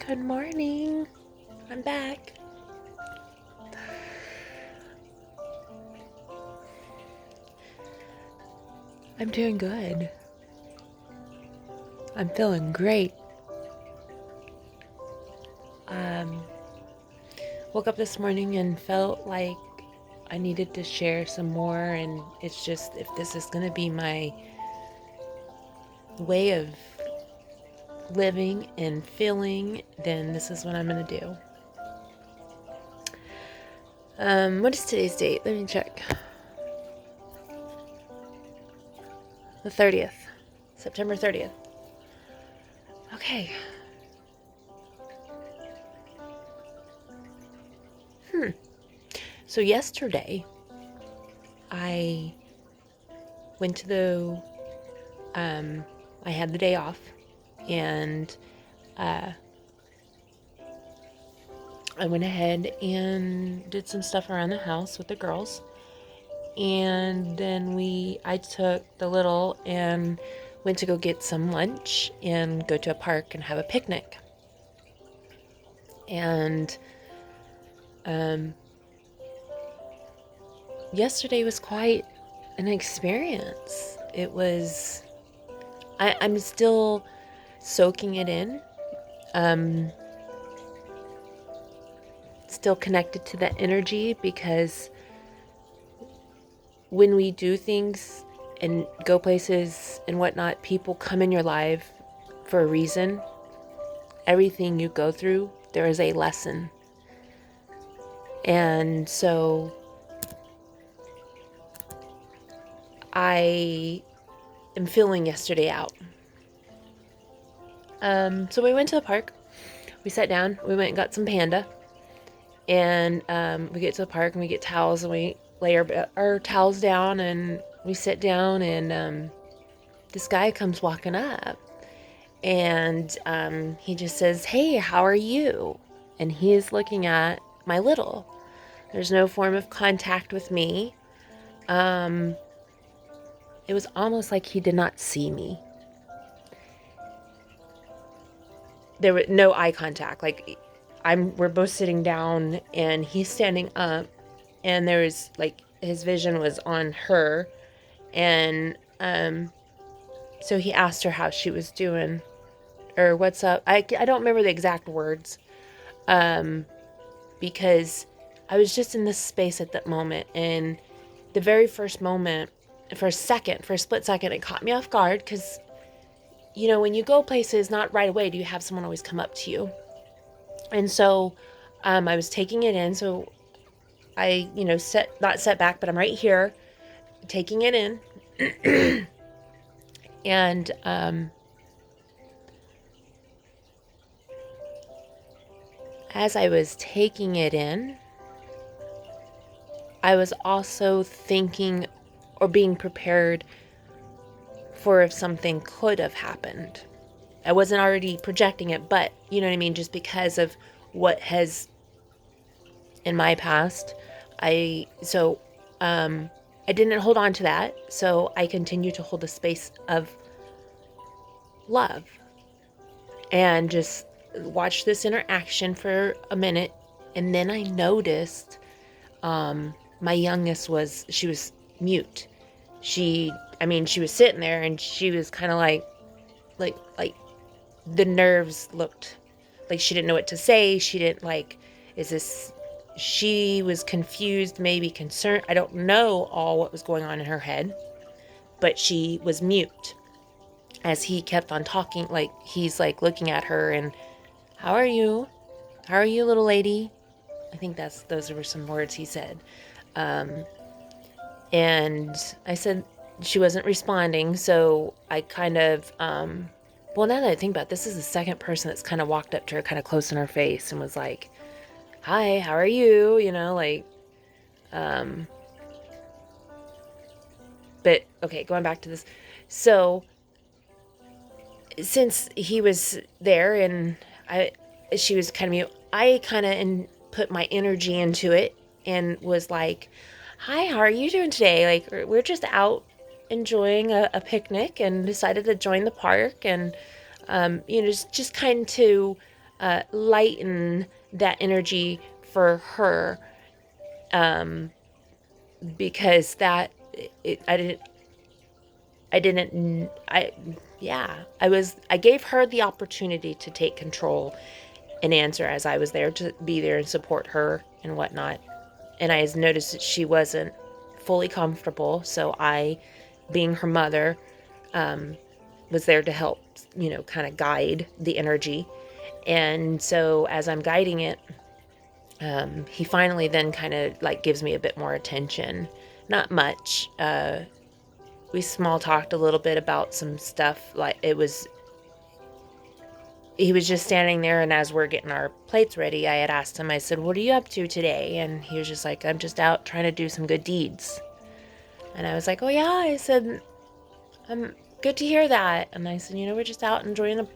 Good morning. I'm back. I'm doing good. I'm feeling great. Um, Woke up this morning and felt like I needed to share some more, and it's just, if this is going to be my way of living and feeling, then this is what I'm going to do. What is today's date? Let me check. The 30th. September 30th. Okay. So yesterday, I went to I had the day off, and I went ahead and did some stuff around the house with the girls. And then I took the little and went to go get some lunch and go to a park and have a picnic. And yesterday was quite an experience. I'm still soaking it in. Still connected to that energy, because when we do things and go places and whatnot, people come in your life for a reason. Everything you go through, there is a lesson. And so I am feeling yesterday out. So we went to the park. We sat down. We went and got some panda. And we get to the park and we get towels, and we lay our towels down and we sit down, and this guy comes walking up, and he just says, "Hey, how are you?" And he is looking at my little. There's no form of contact with me. It was almost like he did not see me. There was no eye contact. Like, we're both sitting down and he's standing up, and there was like, his vision was on her, and so he asked her how she was doing, or what's up. I don't remember the exact words, because I was just in this space at that moment, and the very first moment, for a split second, it caught me off guard, because when you go places, not right away do you have someone always come up to you. And so I was taking it in, so I, not set back, but I'm right here taking it in. And as I was taking it in, I was also thinking or being prepared for if something could have happened. I wasn't already projecting it, but you know what I mean? Just because of what has in my past, I didn't hold on to that. So I continued to hold a space of love and just watch this interaction for a minute. And then I noticed my youngest she was mute. She was sitting there, and she was kind of like the nerves looked like she didn't know what to say. She didn't she was confused, maybe concerned. I don't know all what was going on in her head, but she was mute as he kept on talking. Like, he's like looking at her and, how are you? How are you, little lady? I think those were some words he said. And I said, she wasn't responding. So I kind of, well, now that I think about it, this is the second person that's kind of walked up to her kind of close in her face and was like, hi, how are you? But okay, going back to this. So since he was there and she was kind of mute, I kind of put my energy into it and was like, hi, how are you doing today? Like, we're just out enjoying a picnic and decided to join the park, and just kind to lighten that energy for her, because I gave her the opportunity to take control and answer, as I was there to be there and support her and whatnot. And I noticed that she wasn't fully comfortable, so I, being her mother, was there to help, kind of guide the energy. And so as I'm guiding it, he finally then kind of like gives me a bit more attention. Not much. We small talked a little bit about some stuff. Like he was just standing there, and as we're getting our plates ready, I had asked him, I said, "What are you up to today?" And he was just like, "I'm just out trying to do some good deeds." And I was like, "Oh yeah," I said, "Good to hear that." And I said, "We're just out enjoying a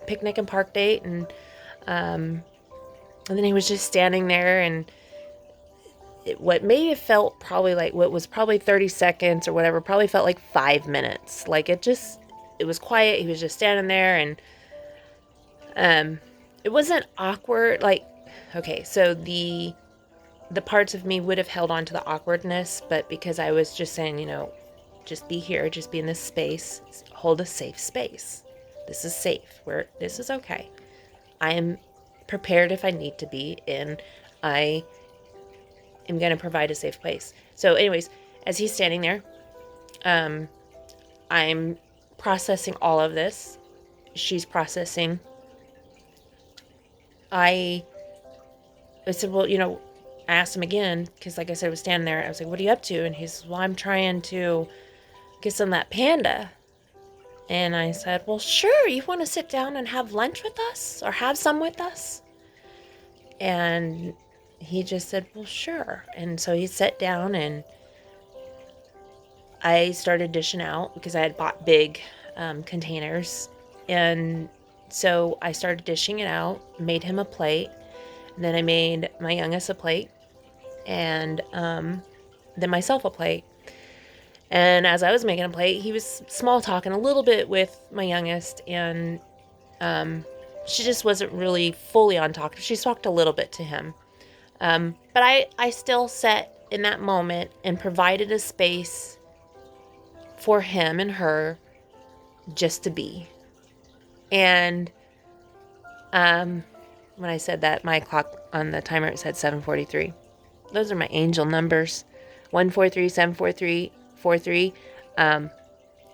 picnic and park date." And then he was just standing there, and what may have felt probably like what was probably 30 seconds or whatever, probably felt like 5 minutes. Like it was quiet. He was just standing there, and it wasn't awkward. Like, okay, so the parts of me would have held on to the awkwardness, but because I was just saying, just be here, just be in this space, hold a safe space. This is safe. This is okay. I am prepared if I need to be, and I am going to provide a safe place. So anyways, as he's standing there, I'm processing all of this. She's processing. I said, well, I asked him again, because like I said, I was standing there. I was like, "What are you up to?" And he says, "Well, I'm trying to get some of that panda." And I said, "Well, sure. You want to sit down and have lunch with us, or have some with us?" And he just said, "Well, sure." And so he sat down, and I started dishing out because I had bought big containers. And so I started dishing it out, made him a plate. And then I made my youngest a plate, and then myself a plate. And as I was making a plate, he was small talking a little bit with my youngest, and she just wasn't really fully on talk. She talked a little bit to him. But I still sat in that moment and provided a space for him and her just to be. And when I said that, my clock on the timer said 7:43. Those are my angel numbers. 143, 743, 43.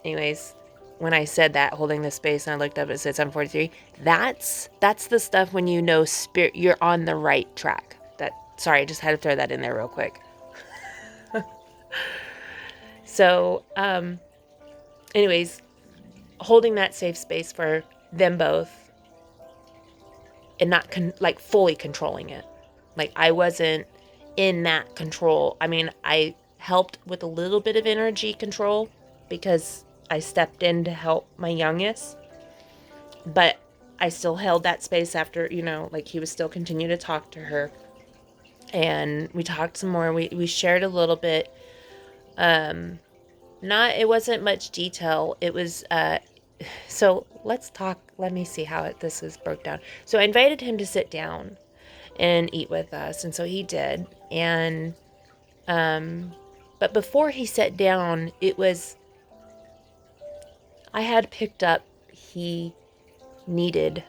Anyways, when I said that, holding the space, and I looked up, it said 7:43. That's the stuff when spirit, you're on the right track. Sorry, I just had to throw that in there real quick. So, anyways, holding that safe space for them both, and not fully controlling it. Like I wasn't in that control. I mean, I helped with a little bit of energy control because I stepped in to help my youngest, but I still held that space after, he was still continuing to talk to her, and we talked some more. We shared a little bit. It wasn't much detail. It was, so let's talk. Let me see how this is broke down. So I invited him to sit down and eat with us, and so he did. And but before he sat down, I had picked up he needed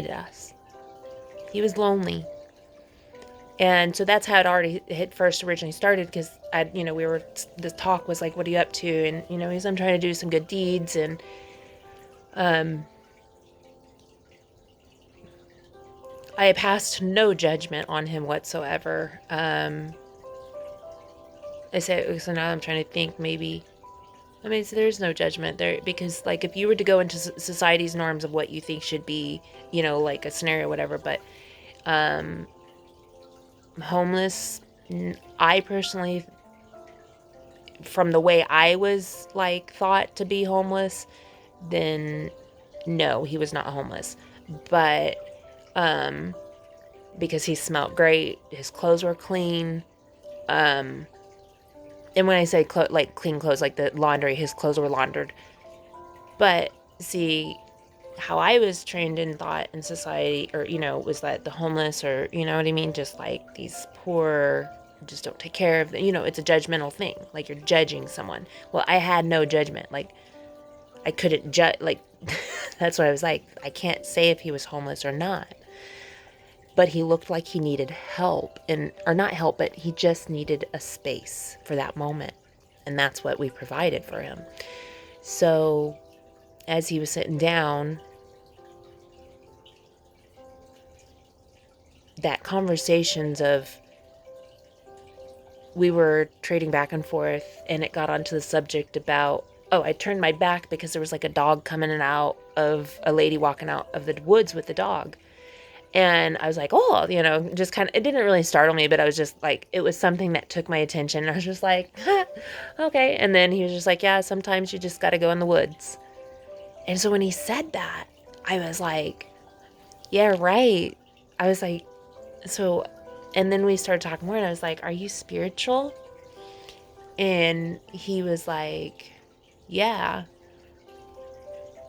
us. He was lonely. And so that's how it originally started, because the talk was like, "What are you up to?" And, I'm trying to do some good deeds. And, I passed no judgment on him whatsoever. So now I'm trying to think, maybe, so there's no judgment there, because like if you were to go into society's norms of what you think should be, like a scenario, whatever, but, homeless, I personally, from the way I was thought to be homeless, then no, he was not homeless. But because he smelled great, his clothes were clean, and when I say clean clothes, like the laundry, his clothes were laundered. But see, how I was trained in thought in society, or, was that the homeless, or, you know what I mean? Just like these poor, just don't take care of them. It's a judgmental thing. Like you're judging someone. Well, I had no judgment. Like I couldn't judge. Like that's what I was like. I can't say if he was homeless or not. But he looked like he needed help, or not help, but he just needed a space for that moment. And that's what we provided for him. So as he was sitting down, that conversations of, we were trading back and forth, and it got onto the subject about, I turned my back because there was like a dog coming out of a lady walking out of the woods with the dog. And I was like, just kind of, it didn't really startle me, but I was just like, it was something that took my attention. I was just like, okay. And then he was just like, yeah, sometimes you just got to go in the woods. And so when he said that, I was like, yeah, right. I was like, so, and then we started talking more, and I was like, are you spiritual? And he was like, yeah,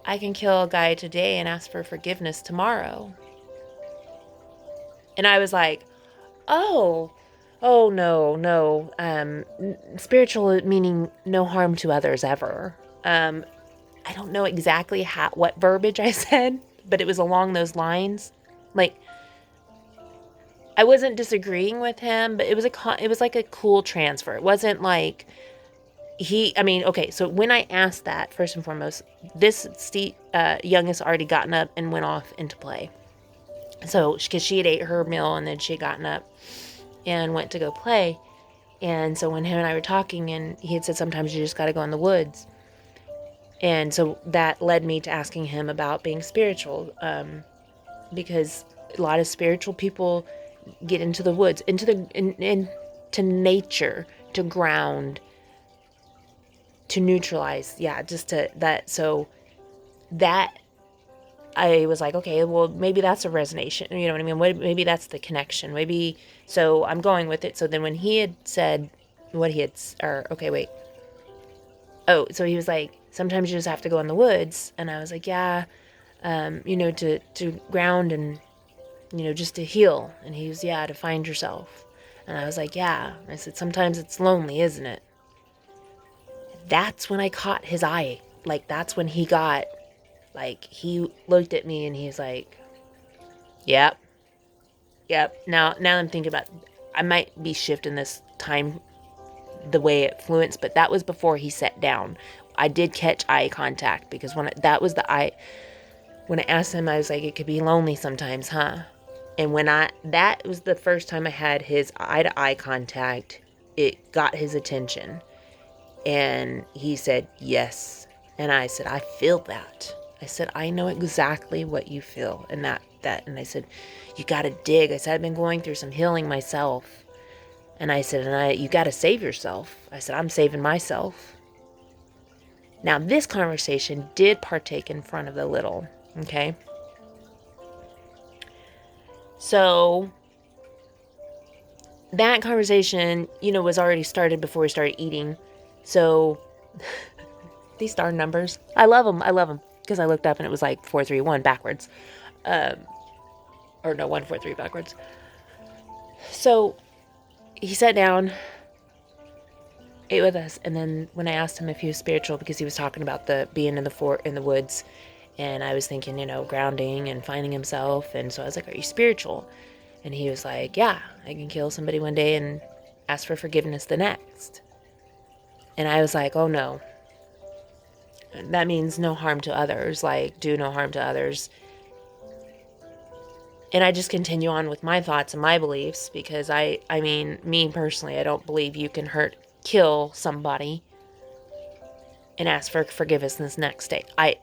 I can kill a guy today and ask for forgiveness tomorrow. And I was like, oh no. Spiritual meaning no harm to others ever. I don't know exactly what verbiage I said, but it was along those lines. Like, I wasn't disagreeing with him, but it was like a cool transfer. It wasn't like okay, so when I asked that, first and foremost, this youngest already gotten up and went off into play. So, because she had ate her meal and then she had gotten up and went to go play. And so when him and I were talking, and he had said sometimes you just got to go in the woods. And so that led me to asking him about being spiritual, because a lot of spiritual people get into the woods, into nature, to ground, to neutralize. Yeah, just to that. So that, I was like, okay, well, maybe that's a resonance. You know what I mean? Maybe that's the connection. Maybe, so I'm going with it. So then when he had said okay, wait. Oh, so he was like, sometimes you just have to go in the woods. And I was like, yeah, to ground and, just to heal. And he was, yeah, to find yourself. And I was like, yeah. I said, sometimes it's lonely, isn't it? That's when I caught his eye. Like, that's when he got, like, he looked at me and he's like, yep. Now I'm thinking about, I might be shifting this time, the way it fluenced, but that was before he sat down. I did catch eye contact, because when I asked him, I was like, it could be lonely sometimes, huh? And that was the first time I had his eye to eye contact. It got his attention. And he said, yes. And I said, I feel that. I said, I know exactly what you feel. And and I said, you got to dig. I said, I've been going through some healing myself. And I said, you got to save yourself. I said, I'm saving myself. Now, this conversation did partake in front of the little, okay? So that conversation, was already started before we started eating. So these darn numbers, I love them. Because I looked up and it was like 431 backwards. Or no, 143 backwards. So he sat down, ate with us, and then when I asked him if he was spiritual, because he was talking about the being in the woods, and I was thinking, grounding and finding himself, and so I was like, are you spiritual? And he was like, yeah, I can kill somebody one day and ask for forgiveness the next. And I was like, oh no, that means no harm to others, like do no harm to others. And I just continue on with my thoughts and my beliefs, because I mean, me personally, I don't believe you can kill somebody and ask for forgiveness this next day. I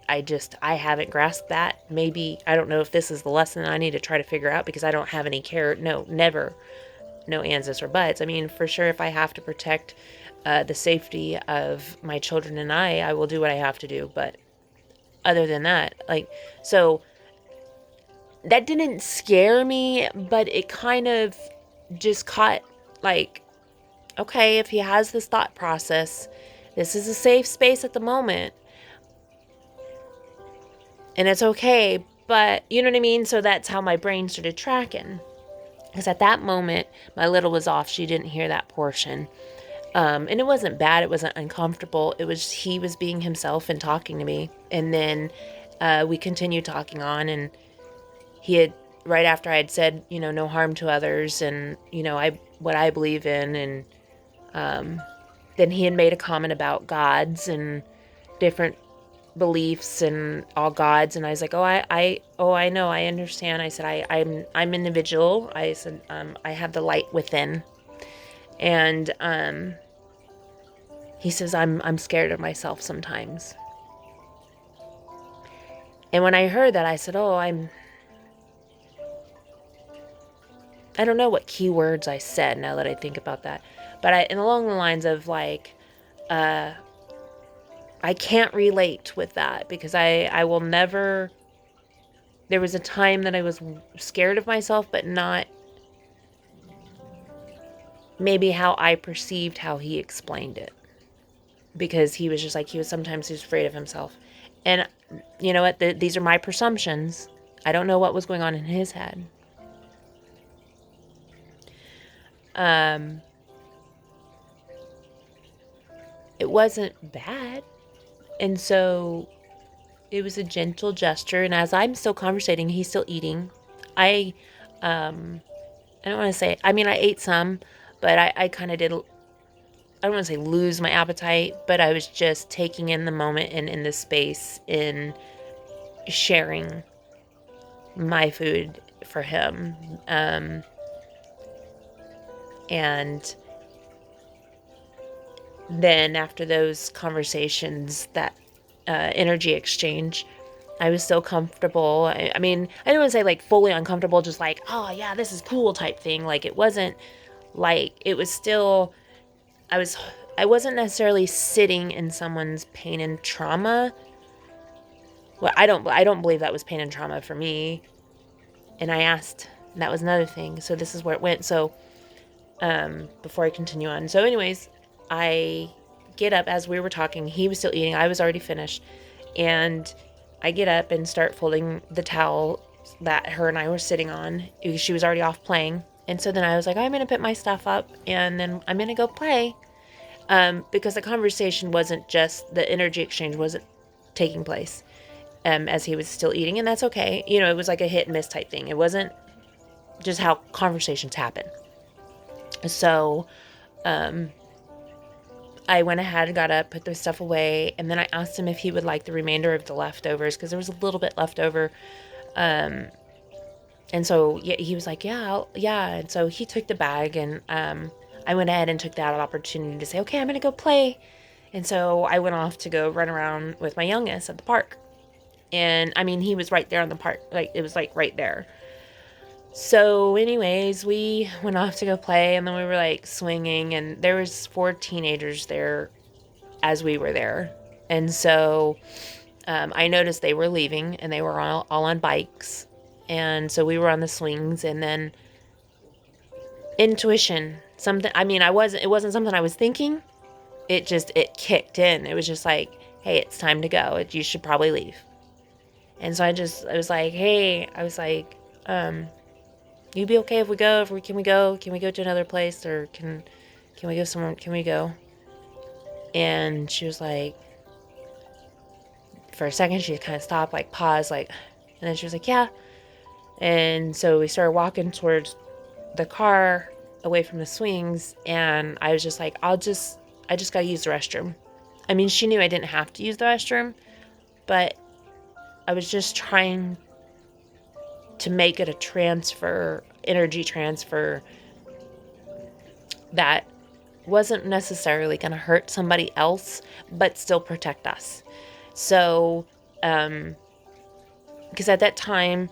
haven't grasped that. Maybe, I don't know if this is the lesson I need to try to figure out, because I don't have any care. No, never. No ands, ifs, or buts. I mean, for sure, if I have to protect the safety of my children and I will do what I have to do. But other than that, so that didn't scare me, but it kind of just caught, okay, if he has this thought process, this is a safe space at the moment. And it's okay, but you know what I mean? So that's how my brain started tracking. Because at that moment, my little was off. She didn't hear that portion. And it wasn't bad. It wasn't uncomfortable. It was he was being himself and talking to me. And then we continued talking on. And he had, right after I had said, no harm to others and, what I believe in. And then he had made a comment about gods and different beliefs and all gods. And I was like, I know, I understand. I said, I'm individual. I said, I have the light within. And he says, I'm scared of myself sometimes. And when I heard that, I said, I don't know what keywords I said now that I think about that. But and along the lines of like, I can't relate with that because I will never, there was a time that I was scared of myself, but not maybe how I perceived how he explained it. Because he was just like, sometimes he was afraid of himself. And you know what? These are my presumptions. I don't know what was going on in his head. It wasn't bad. And so it was a gentle gesture. And as I'm still conversating, he's still eating. I don't want to say, I ate some, but I kind of did, I don't want to say lose my appetite, but I was just taking in the moment and in the space in sharing my food for him. And then after those conversations, that energy exchange, I was so comfortable. I don't want to say like fully uncomfortable, just like, oh yeah, this is cool type thing. Like it wasn't like, it was still, I wasn't necessarily sitting in someone's pain and trauma. Well, I don't believe that was pain and trauma for me. And I asked, and that was another thing. So this is where it went. So, before I continue on. So anyways, I get up as we were talking. He was still eating. I was already finished. And I get up and start folding the towel that her and I were sitting on. She was already off playing. And so then I was like, I'm going to put my stuff up and then I'm going to go play. Because the conversation wasn't just, the energy exchange wasn't taking place as he was still eating. And that's okay. It was like a hit and miss type thing. It wasn't just how conversations happen. So I went ahead, got up, put the stuff away, and then I asked him if he would like the remainder of the leftovers because there was a little bit left over. And so he was like, yeah. And so he took the bag, and I went ahead and took that opportunity to say, okay, I'm going to go play. And so I went off to go run around with my youngest at the park. And he was right there on the park. Like, it was like right there. So anyways, we went off to go play, and then we were like swinging, and there was 4 teenagers there as we were there. And so I noticed they were leaving, and they were all on bikes. And so we were on the swings, and then intuition, something, it wasn't something I was thinking. It kicked in. It was just like, hey, it's time to go. You should probably leave. And so I was like, hey, you be okay if we go? Can we go to another place, or can we go somewhere? Can we go? And she was like, for a second, she kind of stopped, like paused, like, and then she was like, yeah. And so we started walking towards the car away from the swings, and I was just like, I just got to use the restroom. She knew I didn't have to use the restroom, but I was just trying to make it a energy transfer that wasn't necessarily going to hurt somebody else, but still protect us. So, because at that time,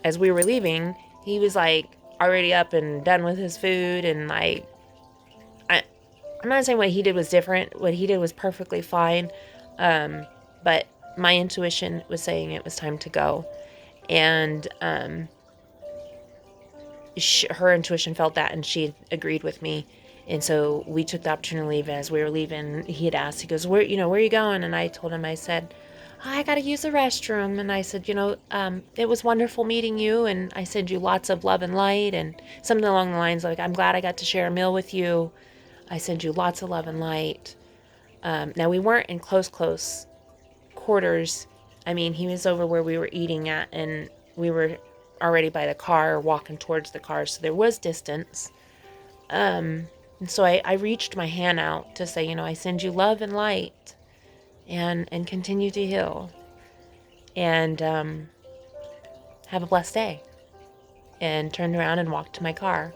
as we were leaving, he was like already up and done with his food, and I'm not saying what he did was different. What he did was perfectly fine, but my intuition was saying it was time to go. And her intuition felt that, and she agreed with me. And so we took the opportunity to leave. As we were leaving, he had asked, he goes, where are you going? And I told him, I said, I got to use the restroom. And I said, it was wonderful meeting you. And I send you lots of love and light. And something along the lines like, I'm glad I got to share a meal with you. I send you lots of love and light. Now, we weren't in close quarters. I mean, he was over where we were eating at, and we were already by the car, walking towards the car. So there was distance. And so I reached my hand out to say, I send you love and light, and continue to heal. And have a blessed day. And turned around and walked to my car.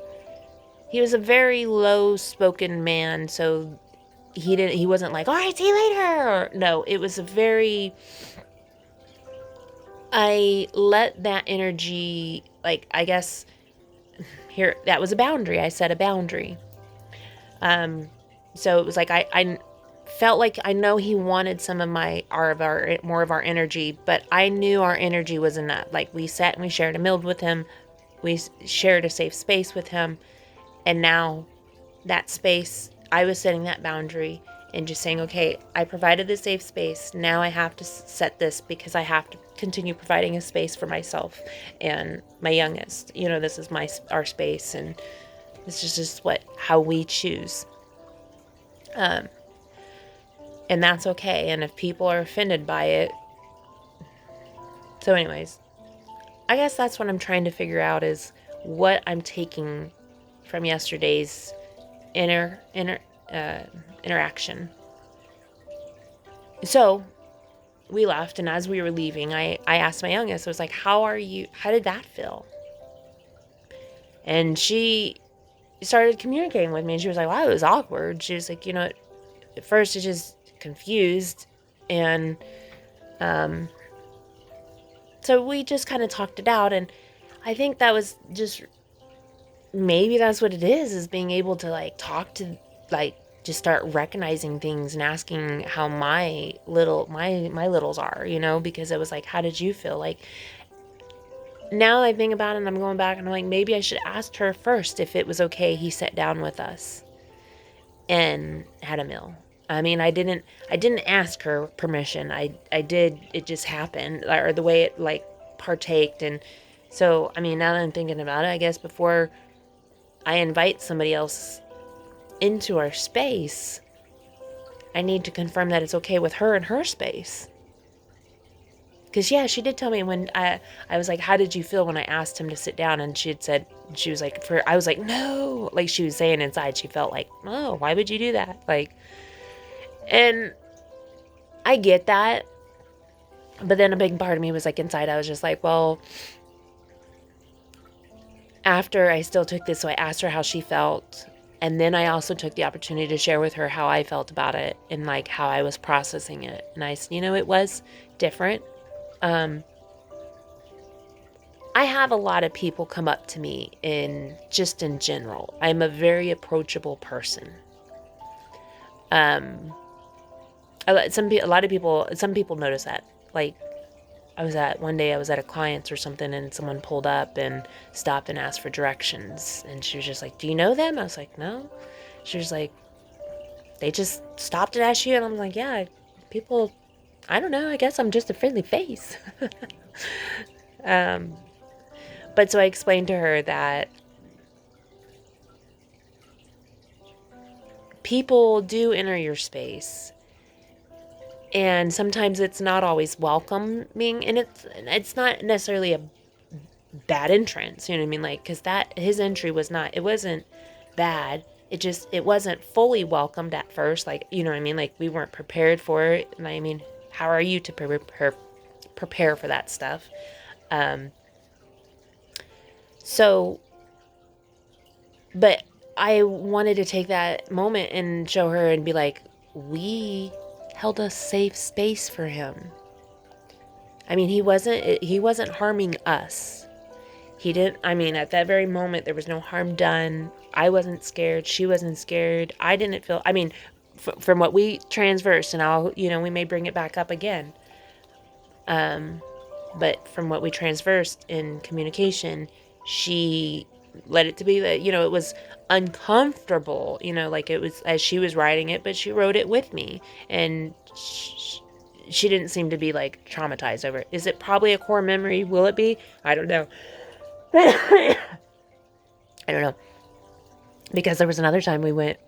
He was a very low-spoken man, so he wasn't like, all right, see you later. No, it was a very, I let that energy, like, I guess, here, that was a boundary. I set a boundary. So it was like, I felt like I know he wanted some of more of our energy, but I knew our energy was enough. Like, we sat and we shared a meal with him. We shared a safe space with him. And now that space, I was setting that boundary and just saying, okay, I provided the safe space. Now I have to set this because I have to continue providing a space for myself and my youngest. This is our space, and this is just how we choose. And that's okay. And if people are offended by it, so anyways, I guess that's what I'm trying to figure out is what I'm taking from yesterday's interaction. So we left, and as we were leaving, I asked my youngest, I was like, how are you? How did that feel? And she started communicating with me, and she was like, wow, it was awkward. She was like, at first it's just confused, and so we just kind of talked it out, and I think that was just, maybe that's what it is being able to, like, talk to, like, just start recognizing things and asking how my littles are, because it was like, how did you feel? Like, now I think about it and I'm going back and I'm like, maybe I should ask her first if it was okay he sat down with us and had a meal. I mean, I didn't ask her permission. I did, it just happened, or the way it, like, partaked. And so, I mean, now that I'm thinking about it, I guess before I invite somebody else into our space, I need to confirm that it's okay with her and her space. Because, yeah, she did tell me when I was like, how did you feel when I asked him to sit down? And she was like, I was like, no. Like, she was saying inside, she felt like, oh, why would you do that? Like, and I get that. But then a big part of me was like, inside, I was just like, well, after I still took this, so I asked her how she felt. And then I also took the opportunity to share with her how I felt about it and, like, how I was processing it. And I said, it was different. I have a lot of people come up to me in general. I'm a very approachable person. Some people notice that. Like, one day I was at a client's or something, and someone pulled up and stopped and asked for directions. And she was just like, do you know them? I was like, no. She was like, they just stopped and asked you? And I'm like, yeah, people, I don't know, I guess I'm just a friendly face. But so I explained to her that people do enter your space, and sometimes it's not always welcoming, and it's not necessarily a bad entrance, you know what I mean? Like, because his entry it wasn't bad. It wasn't fully welcomed at first, like, you know what I mean? Like, we weren't prepared for it. And I mean, how are you to prepare for that stuff? But I wanted to take that moment and show her and be like, we held a safe space for him. I mean, he wasn't harming us. He didn't, I mean, at that very moment, there was no harm done. I wasn't scared. She wasn't scared. I didn't feel, I mean, from what we transversed, and we may bring it back up again. But from what we transversed in communication, she let it to be that, it was uncomfortable, like it was as she was writing it, but she wrote it with me. And she didn't seem to be like traumatized over it. Is it probably a core memory? Will it be? I don't know. I don't know. Because there was another time we went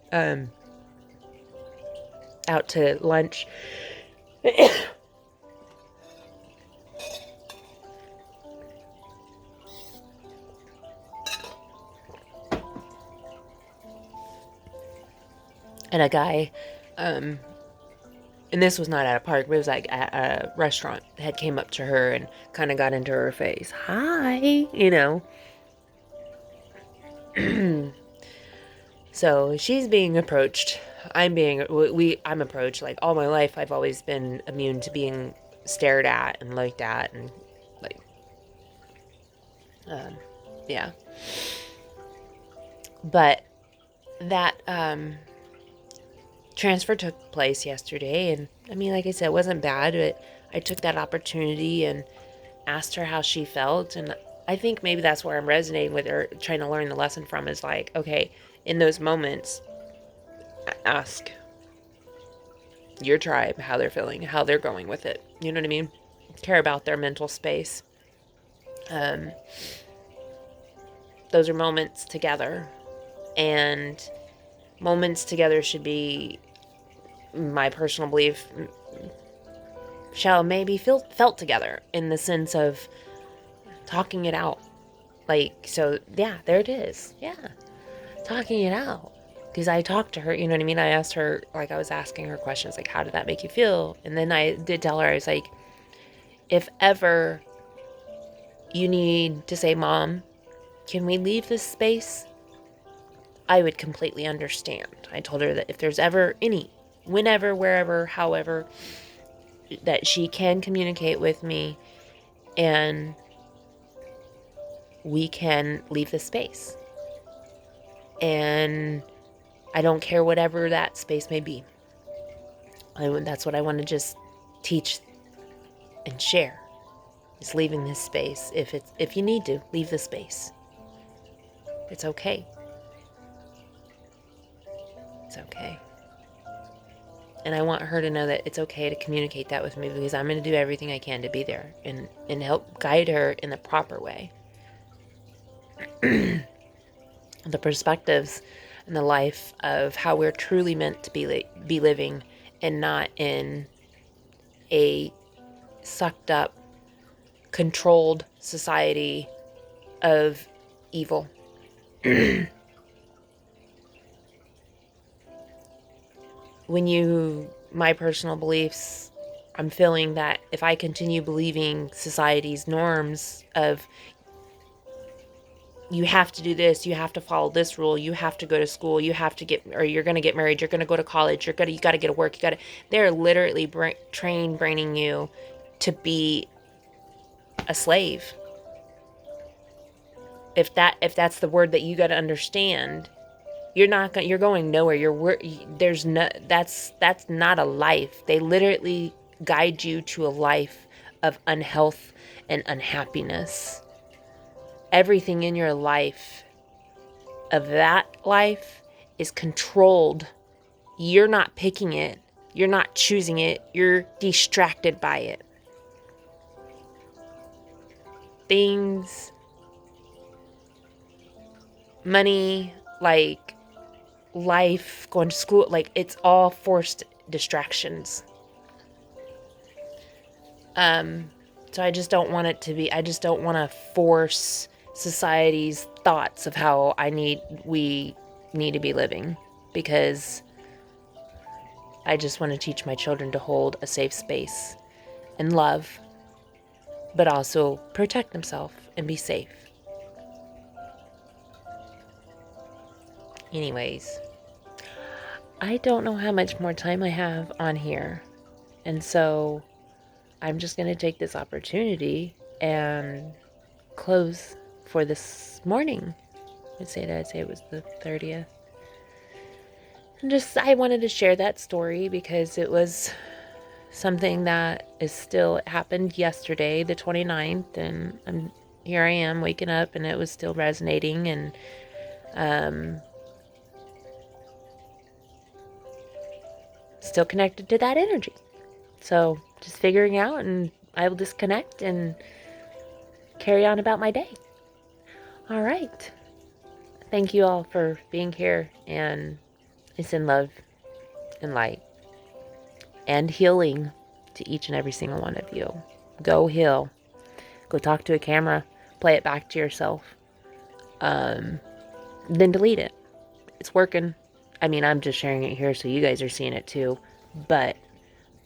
out to lunch. And a guy, and this was not at a park, but it was like at a restaurant, had came up to her and kind of got into her face. Hi, you know. So she's being approached. I'm approached. Like all my life, I've always been immune to being stared at and looked at and like, yeah. But that transfer took place yesterday, and I mean, like I said, it wasn't bad, but I took that opportunity and asked her how she felt, and I think maybe that's where I'm resonating with her, trying to learn the lesson from is like, okay, in those moments, ask your tribe how they're feeling, how they're going with it. You know what I mean? Care about their mental space. Those are moments together, and moments together should be, my personal belief, shall maybe felt together in the sense of talking it out. Like, so yeah, there it is. Yeah, talking it out. Because I talked to her, you know what I mean? I asked her, like, I was asking her questions, like, how did that make you feel? And then I did tell her, I was like, if ever you need to say, Mom, can we leave this space? I would completely understand. I told her that if there's ever any, whenever, wherever, however, that she can communicate with me and we can leave the space. And I don't care whatever that space may be. That's what I want to just teach and share, is leaving this space. If you need to, leave the space. It's okay. It's okay. And I want her to know that it's okay to communicate that with me, because I'm going to do everything I can to be there and help guide her in the proper way. The perspectives and the life of how we're truly meant to be living, and not in a sucked up, controlled society of evil. My personal beliefs, I'm feeling that if I continue believing society's norms of, you have to do this, you have to follow this rule, you have to go to school, you have to or you're going to get married, you're going to go to college, you got to get to work, they're literally braining you to be a slave. If that's the word that you got to understand, you're going nowhere. That's not a life. They literally guide you to a life of unhealth and unhappiness. Everything in your life, of that life, is controlled. You're not picking it. You're not choosing it. You're distracted by it. Things, money, like life, going to school, like it's all forced distractions. So I just don't want it to be, I just don't want to force society's thoughts of how we need to be living, because I just want to teach my children to hold a safe space and love, but also protect themselves and be safe. Anyways, I don't know how much more time I have on here, and so I'm just going to take this opportunity and close for this morning. I'd say it was the 30th. And I wanted to share that story because it was something that happened yesterday, the 29th, and here I am waking up and it was still resonating, and still connected to that energy. So just figuring out, and I will disconnect and carry on about my day. All right. Thank you all for being here, and I send love and light and healing to each and every single one of you. Go heal. Go talk to a camera. Play it back to yourself. Then delete it. It's working. I mean, I'm just sharing it here so you guys are seeing it too. But,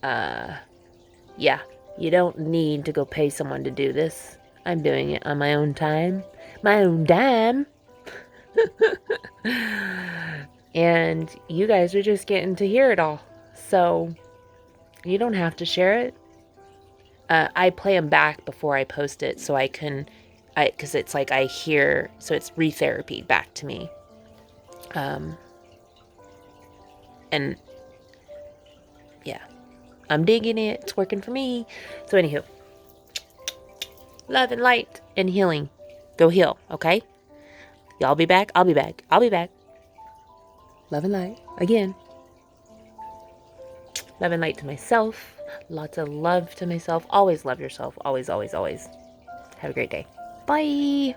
yeah, you don't need to go pay someone to do this. I'm doing it on my own time. My own dime. And you guys are just getting to hear it all. So, you don't have to share it. I play them back before I post it so I can, because it's like I hear, so it's re-therapy back to me. And yeah, I'm digging it. It's working for me. So anywho, love and light and healing. Go heal, okay? Y'all be back. I'll be back. I'll be back. Love and light again. Love and light to myself. Lots of love to myself. Always love yourself. Always, always, always. Have a great day. Bye.